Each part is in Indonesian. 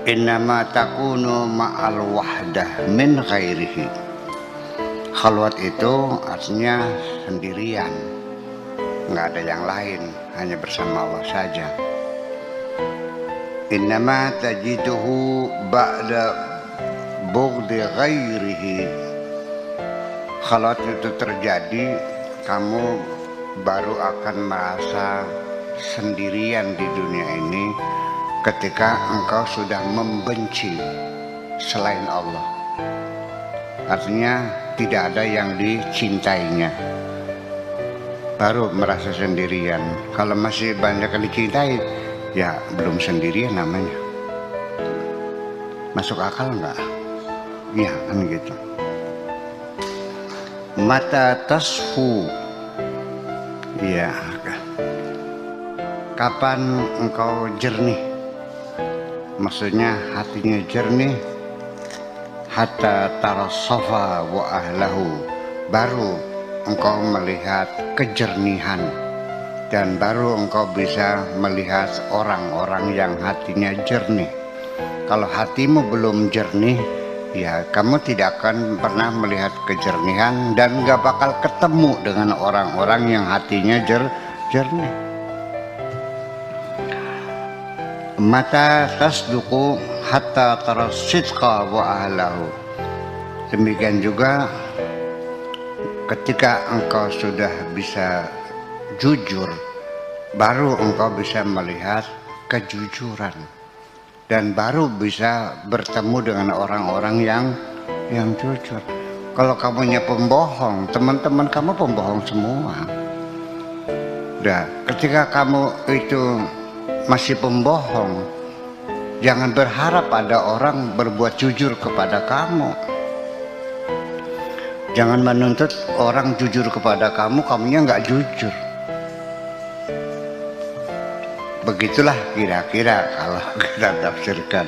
innama takunu ma'al wahdah min ghairihi. Khalwat itu artinya sendirian, nggak ada yang lain, hanya bersama Allah saja. Innama tajiduhu ba'da bughdi ghairihi. Khalwat itu terjadi, kamu baru akan merasa sendirian di dunia ini ketika engkau sudah membenci selain Allah. Artinya tidak ada yang dicintainya, baru merasa sendirian. Kalau masih banyak yang dicintai, ya belum sendirian namanya. Masuk akal nggak? Iya kan gitu. Mata tasfu, ya kapan engkau jernih, maksudnya hatinya jernih, hatta tarasafa wa ahlahu, baru engkau melihat kejernihan dan baru engkau bisa melihat orang-orang yang hatinya jernih. Kalau hatimu belum jernih, ya kamu tidak akan pernah melihat kejernihan dan gak bakal ketemu dengan orang-orang yang hatinya jernih. Mata tasduku hatta tarasidqa wa ahlahu. Demikian juga ketika engkau sudah bisa jujur, baru engkau bisa melihat kejujuran dan baru bisa bertemu dengan orang-orang yang jujur. Kalau kamunya pembohong, teman-teman kamu pembohong semua. Nah, ketika kamu itu masih pembohong, jangan berharap ada orang berbuat jujur kepada kamu. Jangan menuntut orang jujur kepada kamu, kamunya nggak jujur. Begitulah kira-kira kalau kita tafsirkan.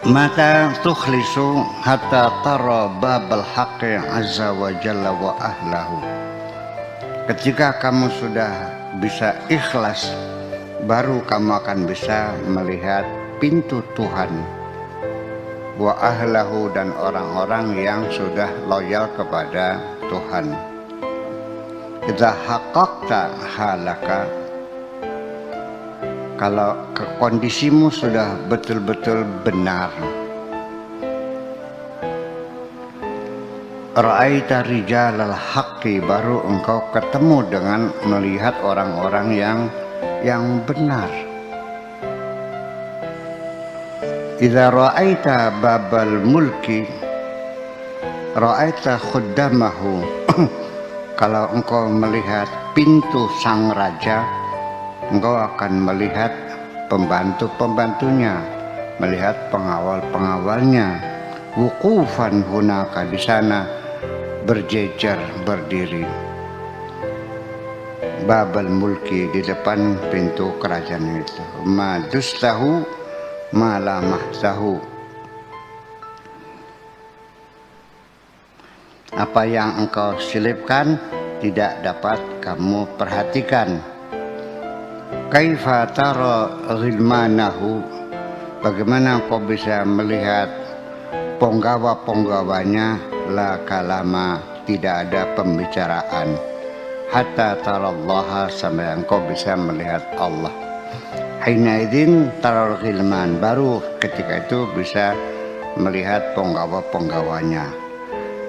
Mata tukhlisu hatta tara babal haqqi azza wa jalla wa ahlahu. Ketika kamu sudah bisa ikhlas, baru kamu akan bisa melihat pintu Tuhan wa ahlahu dan orang-orang yang sudah loyal kepada Tuhan. Idza haqqaqta halaka, kalau kondisimu sudah betul-betul benar, ra'aita rijalal haqqi, baru engkau ketemu dengan melihat orang-orang yang benar. Idza ra'aita babal mulki ra'aita khuddamahu. Kalau engkau melihat pintu sang raja, engkau akan melihat pembantu-pembantunya, melihat pengawal-pengawalnya. Wuqufan hunaka, di sana berjejer berdiri. Babal mulki, di depan pintu kerajaan itu. Ma dustahu ma la mahtahu. Apa yang engkau silipkan tidak dapat kamu perhatikan. Kaifa tara ghilmanahu, bagaimana engkau bisa melihat penggawa-penggawanya. La kalama, tidak ada pembicaraan. Hatta tarallaha, sampai engkau bisa melihat Allah. Hina idzin taral ghilman, baru ketika itu bisa melihat penggawa-penggawanya,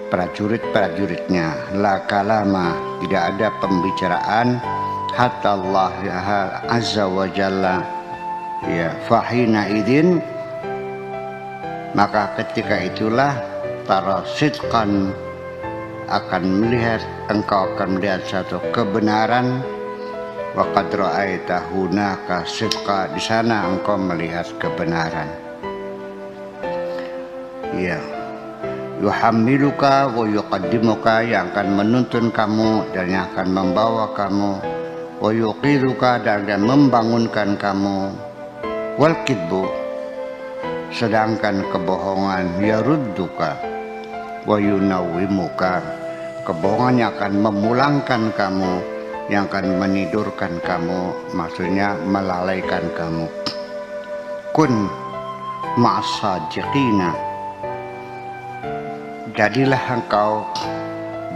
prajurit-prajuritnya. La kalama, tidak ada pembicaraan. Hatta Allah azza wa jalla, ya fahina idzin, maka ketika itulah tara sidqan, akan melihat, engkau akan melihat satu kebenaran. Wa qad ra'aita hunaka sidqa, di sana engkau melihat kebenaran. Ya, yuhammiluka wa yuqaddimuka, yang akan menuntun kamu dan yang akan membawa kamu. Wa yuqiduka, dan membangunkan kamu. Wal kidbu, sedangkan kebohongan yarudduka wa yunawwimuka, kebohongan yang akan memulangkan kamu, yang akan menidurkan kamu, maksudnya melalaikan kamu. kun ma'as-sadiqina, jadilah engkau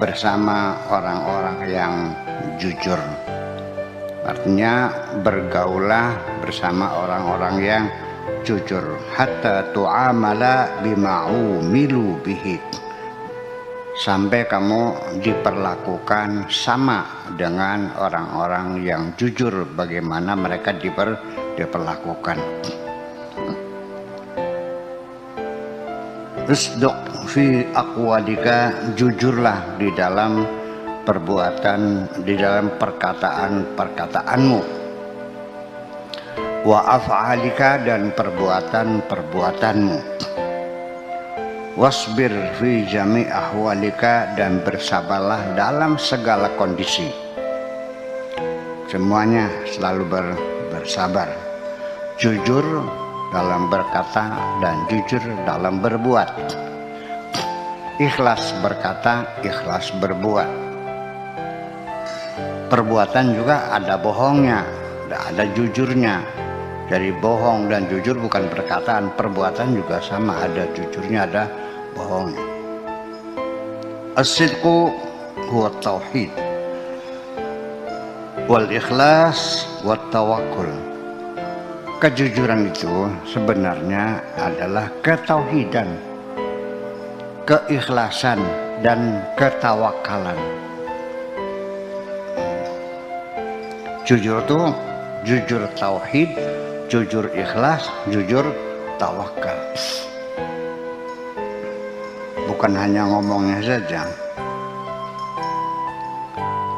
bersama orang-orang yang jujur. Artinya bergaulah bersama orang-orang yang jujur, hatta tu'amala bima'umilu bihi, sampai kamu diperlakukan sama dengan orang-orang yang jujur, bagaimana mereka diperlakukan. Usduq fi aqwalika, jujurlah di dalam perbuatan, di dalam perkataan-perkataanmu. Wa af'alika, dan perbuatan-perbuatanmu. Wasbir fi jami' ahwalika, dan bersabarlah dalam segala kondisi. Semuanya selalu bersabar. Jujur dalam berkata dan jujur dalam berbuat. Ikhlas berkata, ikhlas berbuat. Perbuatan juga ada bohongnya, ada jujurnya. Jadi bohong dan jujur bukan perkataan, perbuatan juga sama, ada jujurnya, ada bohongnya. As-sidqu huwa tauhid wal ikhlas wat tawakkul. Kejujuran itu sebenarnya adalah ketauhidan, keikhlasan, dan ketawakalan. Jujur itu jujur tauhid, jujur ikhlas, jujur tawakal. Bukan hanya ngomongnya saja.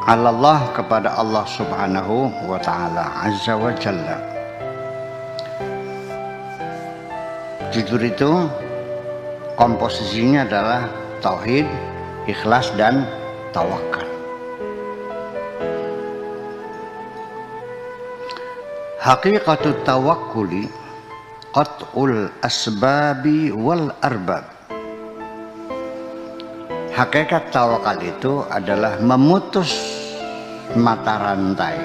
Allah, kepada Allah subhanahu wa ta'ala azza wa jalla. Jujur itu komposisinya adalah tauhid, ikhlas, dan tawakal. Haqiqatut tawakkuli qat'ul asbabi wal arbab. Hakikat tawakal itu adalah memutus mata rantai,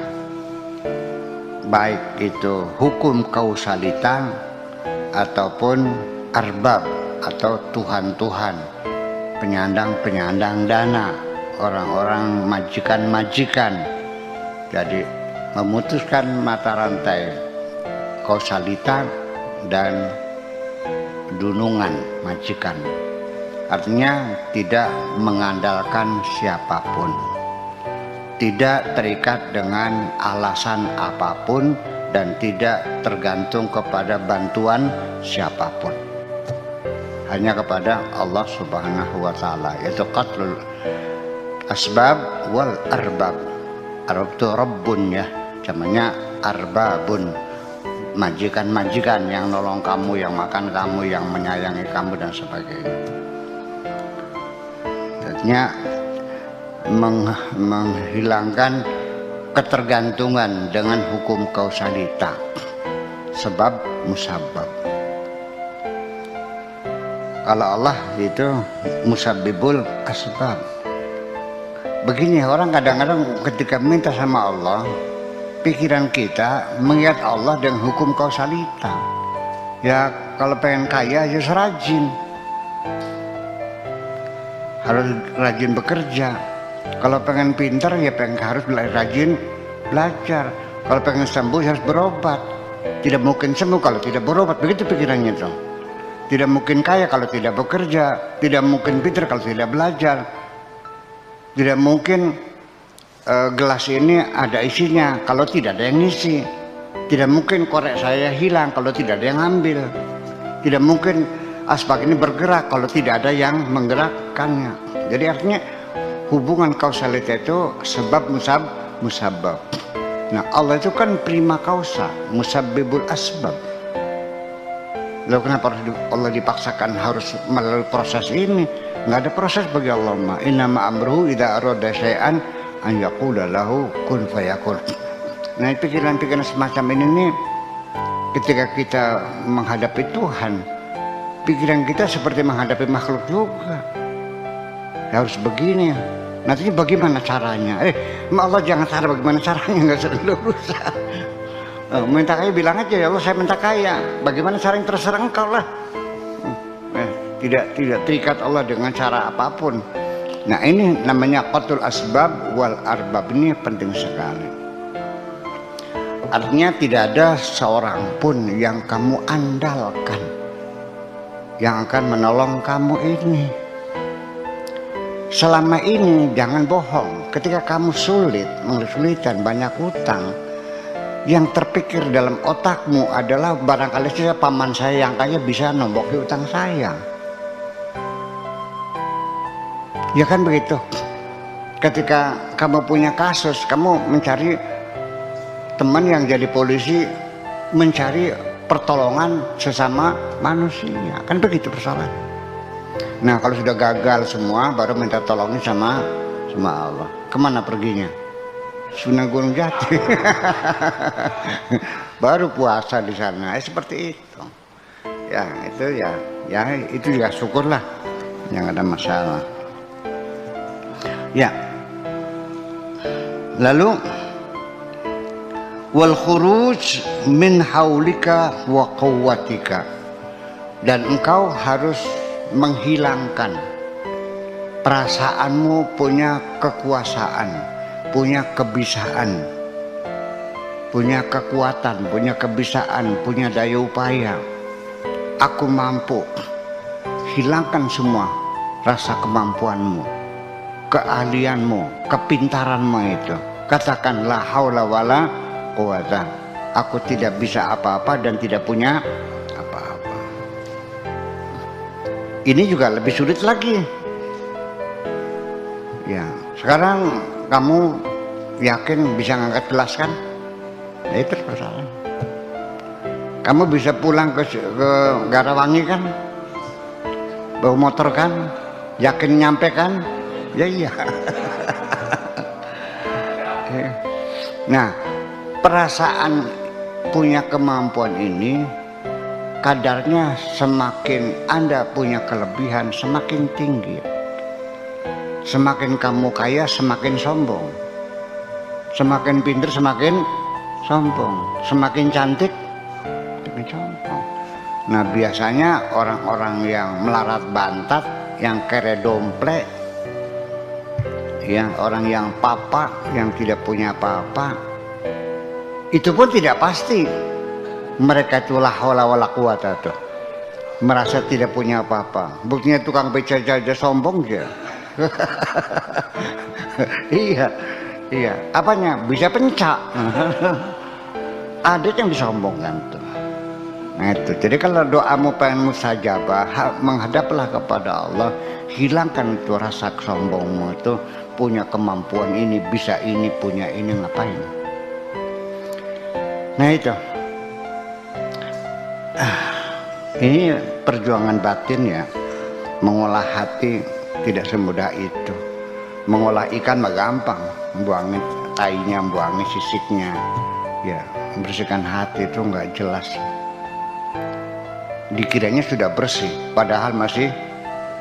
baik itu hukum kausalita ataupun arbab atau tuhan-tuhan, penyandang-penyandang dana, orang-orang majikan-majikan. Jadi memutuskan mata rantai kausalita dan dunungan majikan. Artinya tidak mengandalkan siapapun, tidak terikat dengan alasan apapun, dan tidak tergantung kepada bantuan siapapun, hanya kepada Allah subhanahu wa ta'ala, yaitu qatlul asbab wal arbab. Arab itu rabbun, ya, namanya arbabun, majikan-majikan yang nolong kamu, yang makan kamu, yang menyayangi kamu, dan sebagainya. Artinya menghilangkan ketergantungan dengan hukum kausalita, sebab musabab. Kalau Allah itu musabbibul asbab. Begini, orang kadang-kadang ketika minta sama Allah, pikiran kita mengingat Allah dengan hukum kausalita. Ya kalau pengen kaya harus rajin, harus rajin bekerja. Kalau pengen pintar ya harus rajin belajar. Kalau pengen sembuh harus berobat. Tidak mungkin sembuh kalau tidak berobat. Begitu pikirannya dong. Tidak mungkin kaya kalau tidak bekerja. Tidak mungkin pintar kalau tidak belajar. Tidak mungkin gelas ini ada isinya kalau tidak ada yang ngisi. Tidak mungkin korek saya hilang kalau tidak ada yang ambil. Tidak mungkin asbak ini bergerak kalau tidak ada yang menggerakkannya. Jadi artinya hubungan kausalita itu sebab musabab. Nah Allah itu kan prima kausa, musabbibul asbab. Lalu kenapa Allah dipaksakan harus melalui proses ini? Nggak ada proses bagi Allah. Innama amruhu idza arada syai'an an yaqula lahu kun fayakun. Nah pikiran-pikiran semacam ini nih, ketika kita menghadapi Tuhan, pikiran kita seperti menghadapi makhluk juga. Ya, harus begini. Nantinya bagaimana caranya? Allah jangan cara bagaimana caranya, nggak usah. Minta kaya bilang aja, ya Allah saya minta kaya. Bagaimana cara yang terserah engkau lah. Tidak terikat Allah dengan cara apapun. Nah ini namanya qatul asbab wal arbab, ini penting sekali. Artinya tidak ada seorang pun yang kamu andalkan yang akan menolong kamu ini. Selama ini jangan bohong, ketika kamu kesulitan banyak utang, yang terpikir dalam otakmu adalah barangkali saja paman saya yang kaya bisa nomboki utang saya. Ya kan begitu. Ketika kamu punya kasus, kamu mencari teman yang jadi polisi, mencari pertolongan sesama manusia, kan begitu persoalan. Nah kalau sudah gagal semua, baru minta tolongin sama Allah. Kemana perginya? Sunan Gunung Jati. Baru puasa di sana. Seperti itu. Ya itu ya itu ya syukurlah, yang ada masalah. Ya. Lalu wal khuruj min haulika wa quwwatika, dan engkau harus menghilangkan perasaanmu punya kekuasaan, punya kebisaan, punya kekuatan, punya kebisaan, punya daya upaya. Aku mampu. Hilangkan semua rasa kemampuanmu, keahlianmu, kepintaranmu itu. Katakan la haula wala quwata. Aku tidak bisa apa-apa dan tidak punya apa-apa. Ini juga lebih sulit lagi. Ya, sekarang kamu yakin bisa ngangkat gelas kan? Nah, itu persoalan. Kamu bisa pulang ke Garawangi kan? Bawa motor kan? Yakin nyampe kan? Ya iya. Nah, perasaan punya kemampuan ini kadarnya semakin Anda punya kelebihan semakin tinggi. Semakin kamu kaya semakin sombong. Semakin pintar semakin sombong. Semakin cantik semakin sombong. Nah biasanya orang-orang yang melarat bantat, yang kere domplek, ya, orang yang papa, yang tidak punya apa-apa, itu pun tidak pasti mereka itu la haula wala quwata tuh, merasa tidak punya apa-apa. Buktinya tukang beca aja sombong dia. Iya, apanya bisa pencak. Ada yang disombongkan tuh. Nah itu, jadi kalau doamu pengen mustajabah, menghadaplah kepada Allah, hilangkan itu rasa sombongmu itu. Punya kemampuan ini, bisa ini, punya ini, ngapain? Nah itu, ini perjuangan batin ya. Mengolah hati tidak semudah itu. Mengolah ikan mah gampang, buangin tainya, buangin sisiknya, ya. Membersihkan hati itu nggak jelas. Dikiranya sudah bersih, padahal masih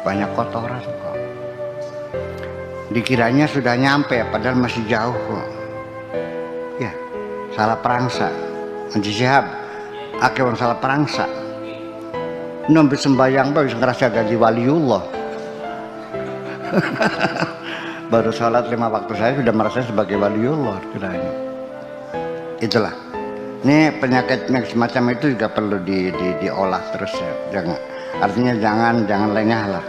banyak kotoran kok. Dikiranya sudah nyampe, padahal masih jauh kok. Ya, salah perangsa. Haji Syihab, akhirnya salah perangsa. Nombi sembahyang bagus ngerasa jadi waliullah. Baru sholat 5 waktu saya sudah merasa sebagai waliullah kiranya. Itulah. Ini penyakit semacam itu juga perlu diolah terus ya. Jangan, artinya jangan lengah lah.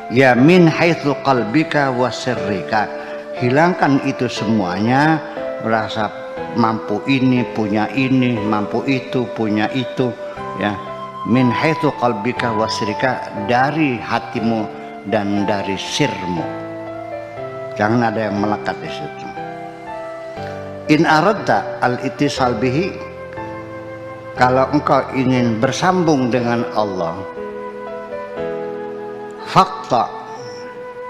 Ya min haitsu qalbika wa sirrika, hilangkan itu semuanya, merasa mampu ini, punya ini, mampu itu, punya itu, ya. Min haitsu qalbika wa sirrika, dari hatimu dan dari sirmu. Jangan ada yang melekat di situ. In aradta al-ittisal bihi, kalau engkau ingin bersambung dengan Allah, fakta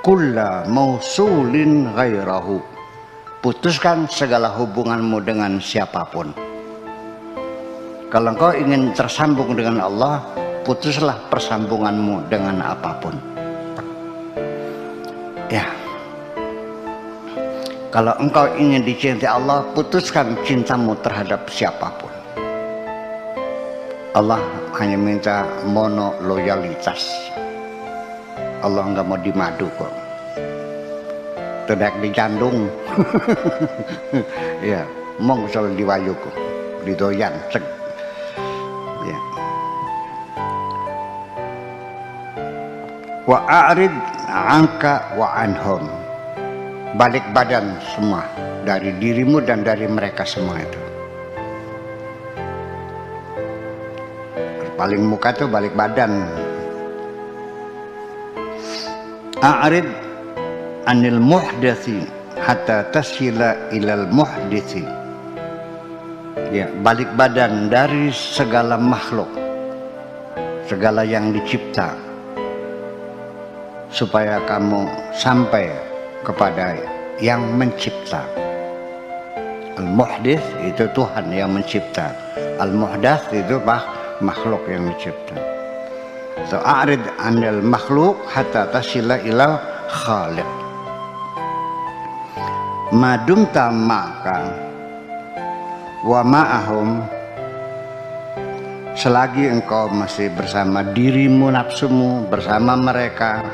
kulla mausulin ghairahu, putuskan segala hubunganmu dengan siapapun. Kalau engkau ingin tersambung dengan Allah, putuslah persambunganmu dengan apapun. Ya. Kalau engkau ingin dicintai Allah, putuskan cintamu terhadap siapapun. Allah hanya minta mono loyalitas. Allah nggak mau dimadu kok. Tidak dicandung. Ya, mong soal diwayu kok. Didoyan, cek. Ya. Wa a'rid anka wa anhum. Balik badan semua dari dirimu dan dari mereka semua itu. Paling muka tuh balik badan. A'rid anil muhditsi hatta tasila ilal muhditsi. Ya, balik badan dari segala makhluk, segala yang dicipta, supaya kamu sampai kepada yang mencipta. Al-muhdits itu Tuhan yang mencipta. Al-muhdats itu makhluk yang mencipta. So a'rid 'anil makhluk hatta tasila ilal khaliq. Madumta maka wa ma'ahum, selagi engkau masih bersama dirimu nafsumu, bersama mereka,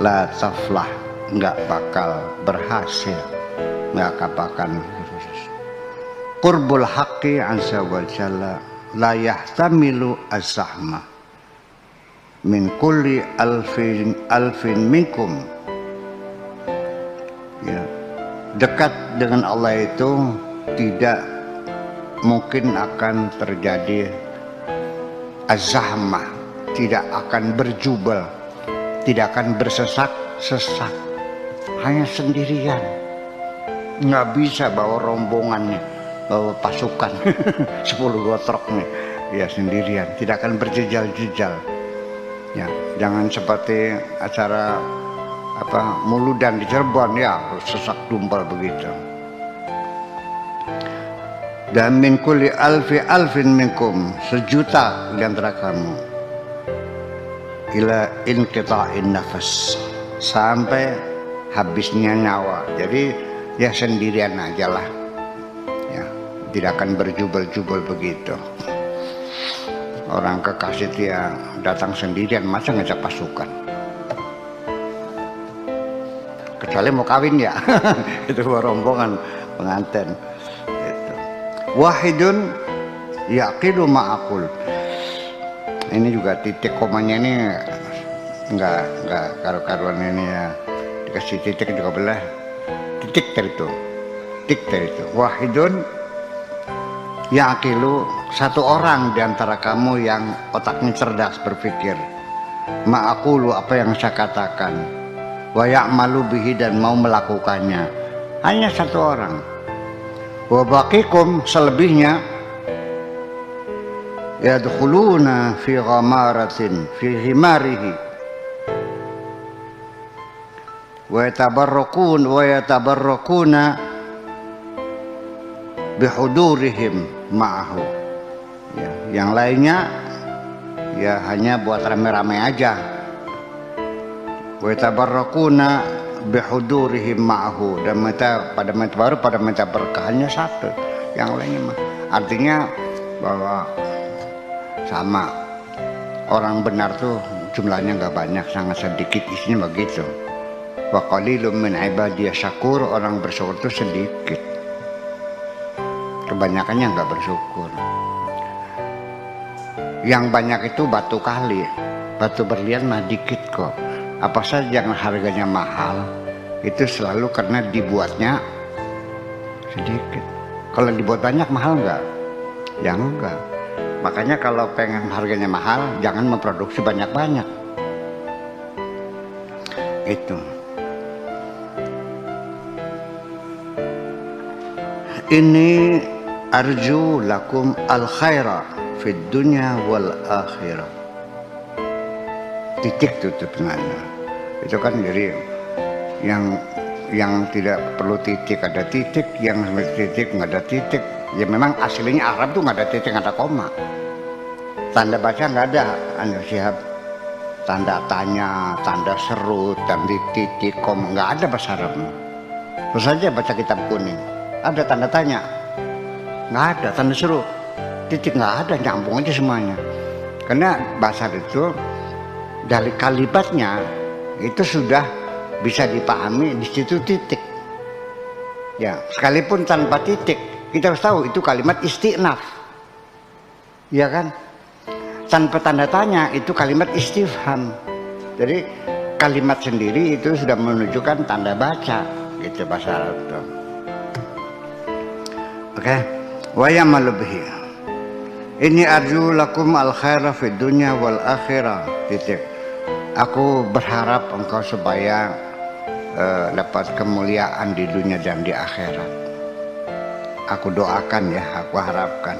la taflah, nggak bakal berhasil, nggak bakal berhasil. Qurbul haqqi azza wa jalla la yahtamilu az-zahma min kulli alfin minkum. Ya, dekat dengan Allah itu tidak mungkin akan terjadi az-zahmah, tidak akan berjubel, tidak akan bersesak-sesak. Hanya sendirian, nggak bisa bawa rombongannya, bawa pasukan 10 gotrok nih, ya sendirian, tidak akan berjejal-jejal. Ya, jangan seperti acara Muludan di Cirebon, ya sesak dumpal begitu. Dan min kulli alfin minkum, sejuta di antara kamu, ila inqita'in nafas, sampai habisnya nyawa. Jadi ya sendirian aja lah, ya tidak akan berjubel-jubel begitu. Orang kekasih dia datang sendirian, masa ngajak pasukan, kecuali mau kawin ya. Itu rombongan pengantin itu. Wahidun yaqilu ma'akul. Ini juga titik komanya ini enggak karu-karuan ini ya. Kasih titik juga belah, titik dari itu. Wahidun yaqilu, satu orang di antara kamu yang otaknya cerdas berpikir. Ma'akulu, apa yang saya katakan. Wa ya'malu bihi, dan mau melakukannya. Hanya satu orang. Wa baqikum, selebihnya yadkhuluna fi ghamaratin fi himarihi wa yatabarrakuna bihudurihim ma'ahu. Ya, yang lainnya ya hanya buat rame-rame aja. Wa yatabarrakuna bihudurihim ma'ahu, dan pada minta berkahnya satu, yang lainnya mah. Artinya bahwa sama, orang benar tuh jumlahnya nggak banyak, sangat sedikit, isinya begitu. Wa qalilum min ibadiyas syakur, orang bersyukur itu sedikit, kebanyakannya nggak bersyukur. Yang banyak itu batu kali, batu berlian mah dikit kok. Apa saja yang harganya mahal itu selalu karena dibuatnya sedikit. Kalau dibuat banyak mahal nggak? Ya enggak. Makanya kalau pengen harganya mahal, jangan memproduksi banyak-banyak. Itu. Ini arju lakum al khaira fid dunya wal akhirah. Titik tutupnya. Itu kan jadi yang tidak perlu titik ada titik, yang titik nggak ada titik. Ya memang aslinya Arab tuh nggak ada titik, nggak ada koma. Tanda baca nggak ada, Syihab. Tanda tanya, tanda seru, tanda titik, koma, nggak ada bahasa Arab. Terus saja baca kitab kuning, ada tanda tanya, nggak ada, tanda seru, titik nggak ada, nyambung aja semuanya. Karena bahasa itu dari kalimatnya itu sudah bisa dipahami di situ titik. Ya, sekalipun tanpa titik, kita harus tahu itu kalimat isti'naf. Ya kan? Tanpa tanda tanya itu kalimat istifham. Jadi kalimat sendiri itu sudah menunjukkan tanda baca, gitu bahasa Arab itu. Oke, wa ya'malu bihi. Ini arju lakum al khaira fid dunya wal akhirah. Titik. Aku berharap engkau supaya dapat kemuliaan di dunia dan di akhirat. Aku doakan ya, aku harapkan.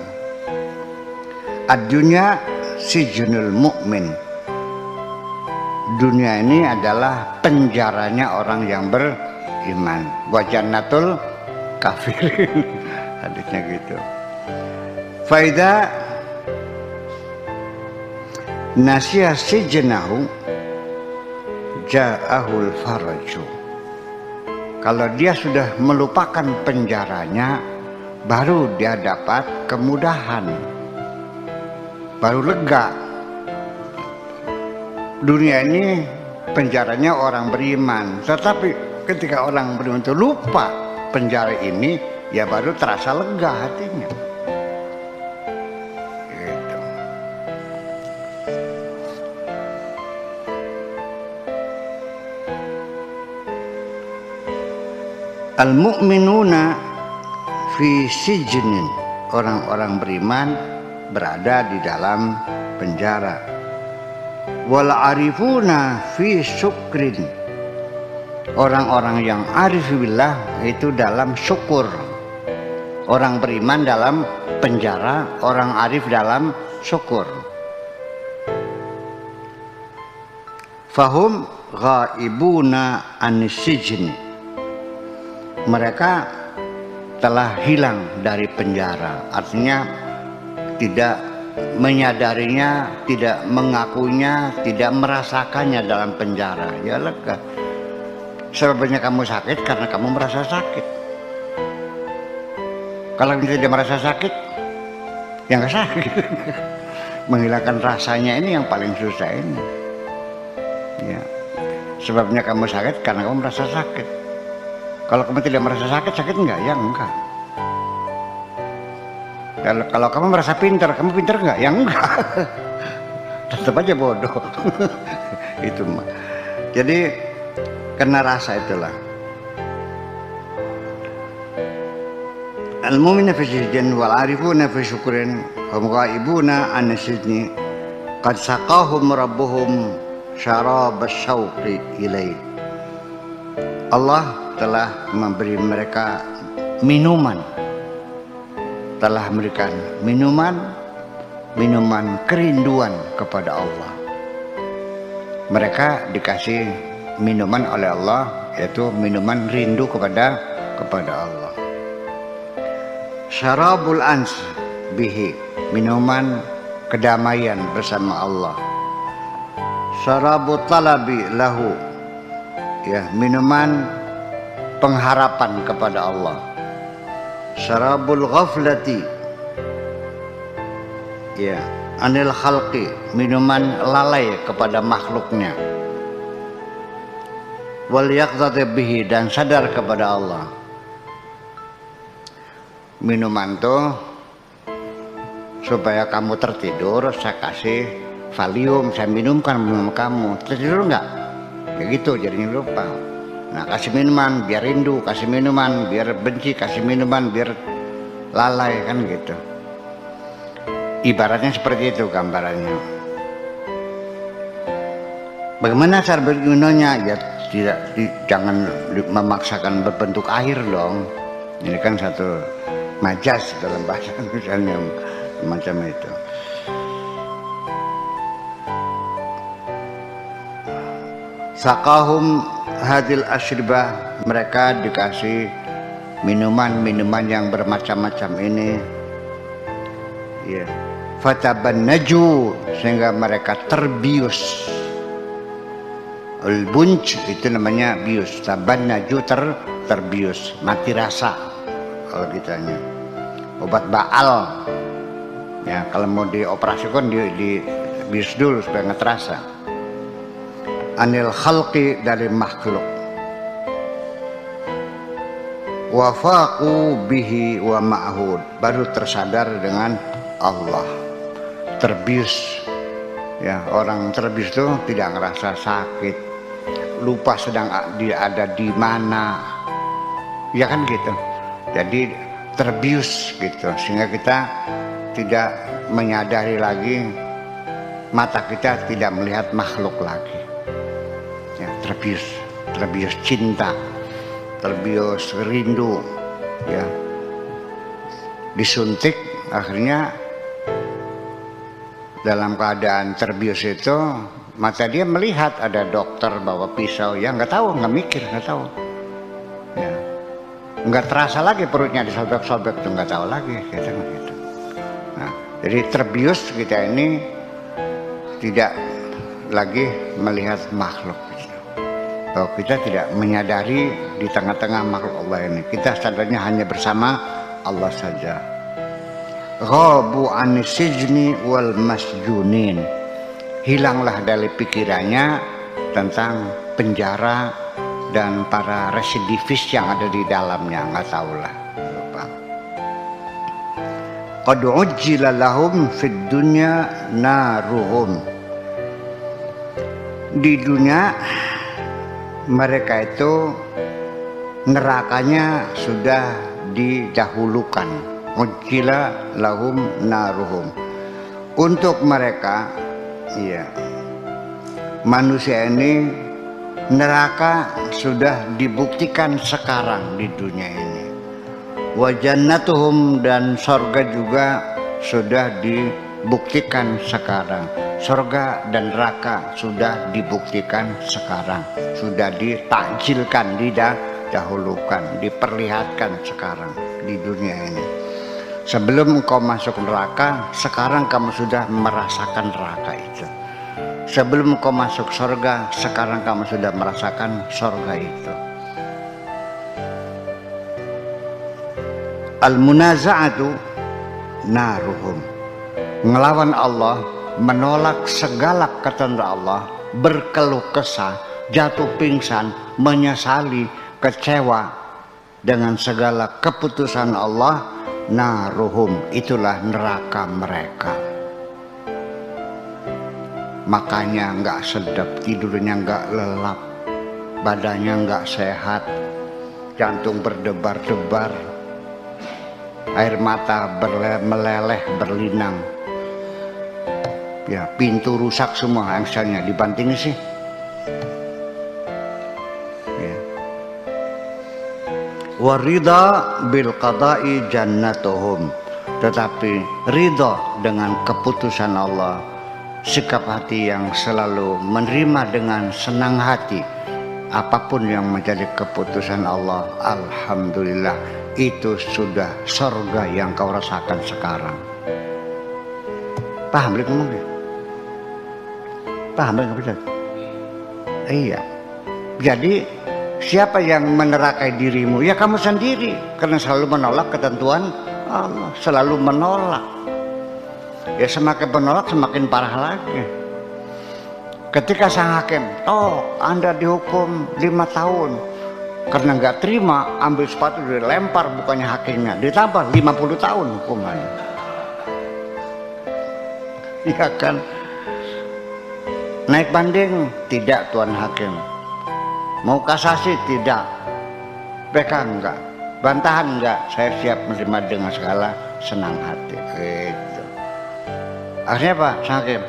Ad-dunya sijnul mu'min. Dunia ini adalah penjaranya orang yang beriman. Wa jannatul kafirin. Hadisnya gitu. Faida nasya sijnahu ja'ahul faraju. Kalau dia sudah melupakan penjaranya, baru dia dapat kemudahan, baru lega. Dunia ini penjaranya orang beriman, tetapi ketika orang beriman itu lupa penjara ini, ya baru terasa lega hatinya. Gitu. Al-mu'minuna fi sijnin, orang-orang beriman berada di dalam penjara. Wal arifuna fi syukrin, orang-orang yang arif billah itu dalam syukur. Orang beriman dalam penjara, orang arif dalam syukur. Fahum ghaibuna anis sijni, mereka telah hilang dari penjara, artinya tidak menyadarinya, tidak mengakuinya, tidak merasakannya dalam penjara. Ya lega. Sebabnya kamu sakit karena kamu merasa sakit. Kalau tidak merasa sakit, ya nggak sakit. Menghilangkan rasanya ini yang paling susah ini. Ya. Sebabnya kamu sakit karena kamu merasa sakit. Kalau kamu tidak merasa sakit, sakit enggak? Ya enggak. Kalau kamu merasa pintar, kamu pintar enggak? Ya enggak. Tetap aja bodoh. Itu mah. Jadi kena rasa itulah. Al-mu'minu fi sijnin wal 'arifuna fi syukrin hum ghaibuna an sijni qad saqahum rabbuhum syarab asy-syauqi ilaihi. Allah telah memberi mereka minuman, telah memberikan minuman kerinduan kepada Allah. Mereka dikasih minuman oleh Allah, yaitu minuman rindu kepada Allah. Syarabul ans bihi, minuman kedamaian bersama Allah. Syarabut talabi lahu, ya, minuman pengharapan kepada Allah. Syarabul ghaflati, ya, anil khalqi, minuman lalai kepada makhluknya. Wal yaqzati bihi, dan sadar kepada Allah. Minuman tuh supaya kamu tertidur, saya kasih Valium, saya minumkan minum kamu. Tertidur enggak? Ya gitu, jadinya lupa. Nah, kasih minuman biar rindu, kasih minuman biar benci, kasih minuman biar lalai, kan gitu. Ibaratnya seperti itu gambarannya. Bagaimana cara berminumnya? Ya jangan memaksakan berbentuk air dong. Ini kan satu majas dalam bahasa misalnya macam itu. Saqahum hadil asyribah, mereka dikasih minuman-minuman yang bermacam-macam ini. Ya. Fatabannaju, sehingga mereka terbius. Al-bunj itu namanya bius. Tabannaju, terbius, mati rasa kalau kitanya. Obat baal, ya kalau mau dioperasi kan di bius dulu supaya nggak terasa. Anil khalqi, dari makhluk. Wafaqu bihi wa ma'hud, baru tersadar dengan Allah. Terbius, ya orang terbius itu tidak ngerasa sakit, lupa sedang dia ada di mana, ya kan gitu. Jadi terbius gitu, sehingga kita tidak menyadari lagi, mata kita tidak melihat makhluk lagi. Ya, terbius cinta, terbius rindu, ya disuntik, akhirnya dalam keadaan terbius itu mata dia melihat ada dokter bawa pisau, ya nggak tahu, nggak mikir, nggak tahu, ya nggak terasa lagi perutnya disobek-sobek tuh, nggak tahu lagi gitu. Nah, jadi terbius kita ini tidak lagi melihat makhluk. Kalau kita tidak menyadari di tengah-tengah makhluk Allah ini, kita sadarnya hanya bersama Allah saja. Ghabu anisijni wal masjunin, hilanglah dari pikirannya tentang penjara dan para residivis yang ada di dalamnya, nggak tahulah. Qad ujjila lahum fid dunya naruhum, di dunia mereka itu nerakanya sudah didahulukan. Ujjila lahum naruhum, untuk mereka, ya manusia ini neraka sudah dibuktikan sekarang di dunia ini. Wa jannatuhum, dan sorga juga sudah dibuktikan sekarang. Sorga dan neraka sudah dibuktikan sekarang, sudah ditakjilkan, didahulukan, diperlihatkan sekarang di dunia ini. Sebelum engkau masuk neraka, sekarang kamu sudah merasakan neraka itu. Sebelum engkau masuk sorga, sekarang kamu sudah merasakan sorga itu. Al-munaza'atu naruhum, ngelawan Allah, menolak segala ketentuan Allah, berkeluh kesah, jatuh pingsan, menyesali, kecewa dengan segala keputusan Allah, naruhum, itulah neraka mereka. Makanya nggak sedap, tidurnya nggak lelap, badannya nggak sehat, jantung berdebar-debar, air mata meleleh berlinang, ya pintu rusak semua, misalnya dibanting sih. Ya. Warida bil qada'i jannatuhum, tetapi ridha dengan keputusan Allah, sikap hati yang selalu menerima dengan senang hati apapun yang menjadi keputusan Allah, alhamdulillah, itu sudah surga yang kau rasakan sekarang. Paham beli ngomong dia? Paham nggak bisa? Iya. Jadi siapa yang menerakai dirimu? Ya kamu sendiri, karena selalu menolak ketentuan Allah, selalu menolak. Ya semakin menolak semakin parah lagi. Ketika sang hakim, Anda dihukum 5 tahun, karena nggak terima, ambil sepatu dilempar bukannya hakimnya, ditambah 50 tahun hukumannya. Iya kan? Naik banding, tidak Tuan Hakim. Mau kasasi, tidak. PK enggak, bantahan enggak, saya siap menerima dengan segala senang hati. Gitu. Akhirnya apa? Sang Hakim,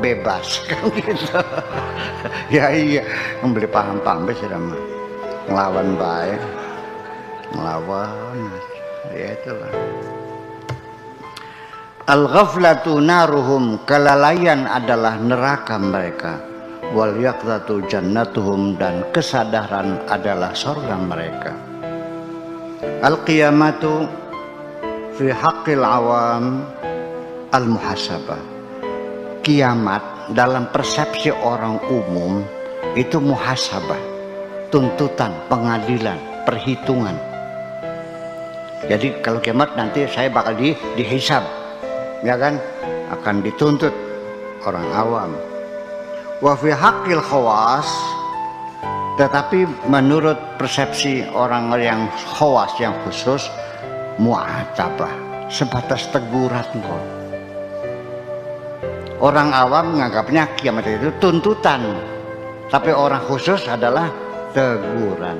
bebas kan gitu. Ya iya, membeli paham-paham sih sama ngelawan baik, ngelawan, ya itulah. Al-ghaflatu naruhum, kelalaian adalah neraka mereka. Wal yaqzatu jannatuhum, dan kesadaran adalah surga mereka. Al-qiyamatu fi haqqil awam al-muhasabah. Kiamat dalam persepsi orang umum itu muhasabah, tuntutan, pengadilan, perhitungan. Jadi kalau kiamat nanti saya bakal dihisab, ya kan, akan dituntut orang awam. Wa fi haqqil khawas, tetapi menurut persepsi orang yang khawas, yang khusus, mu'atabah, sebatas teguran kok. Orang awam menganggapnya kiamat itu tuntutan, tapi orang khusus adalah teguran.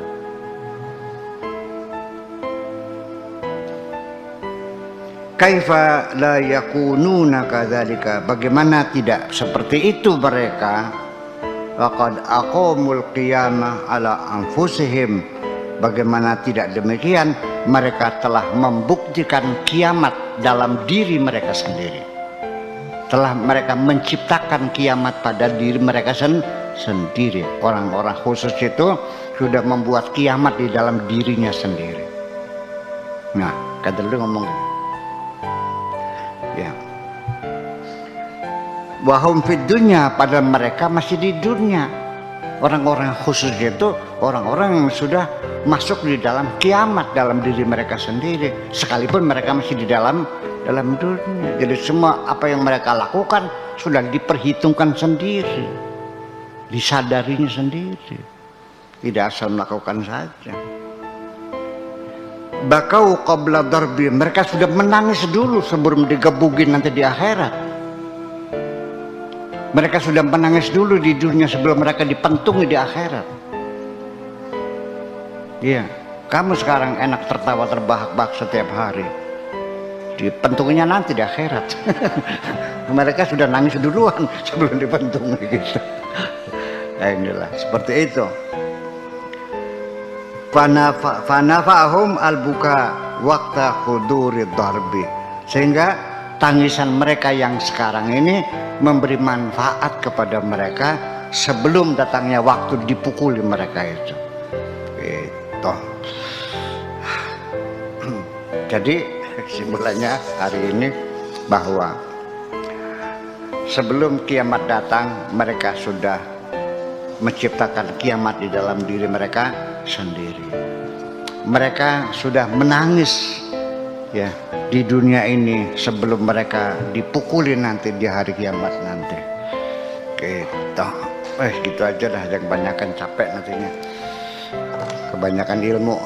Kaifa la yakununa kadzalika, bagaimana tidak seperti itu mereka? Laqad aqamul qiyamah ala anfusihim, bagaimana tidak demikian, mereka telah membuktikan kiamat dalam diri mereka sendiri. Telah mereka menciptakan kiamat pada diri mereka sendiri. Orang-orang khusus itu sudah membuat kiamat di dalam dirinya sendiri. Nah, kata dulu ngomong ya. Wahum fid dunya, pada mereka masih di dunia. Orang-orang khusus itu orang-orang yang sudah masuk di dalam kiamat dalam diri mereka sendiri, sekalipun mereka masih di dalam dunia. Jadi semua apa yang mereka lakukan sudah diperhitungkan sendiri, disadarinya sendiri, tidak asal melakukan saja. Bakau qabla darbi, mereka sudah menangis dulu sebelum digebugin nanti di akhirat. Mereka sudah menangis dulu di dunia sebelum mereka dipentungi di akhirat. Iya, kamu sekarang enak tertawa terbahak-bahak setiap hari, dipentunginya nanti di akhirat. Mereka sudah nangis duluan sebelum dipentung gitu. Nah, inilah seperti itu. Fanafa'hum al-buka waqta hudurid darbi, sehingga tangisan mereka yang sekarang ini memberi manfaat kepada mereka sebelum datangnya waktu dipukuli mereka itu. Gitu. Jadi kesimpulannya hari ini bahwa sebelum kiamat datang mereka sudah menciptakan kiamat di dalam diri mereka sendiri. Mereka sudah menangis ya di dunia ini sebelum mereka dipukuli nanti di hari kiamat nanti. Gitu. Gitu aja dah, jangan kebanyakan capek nantinya. Kebanyakan ilmu.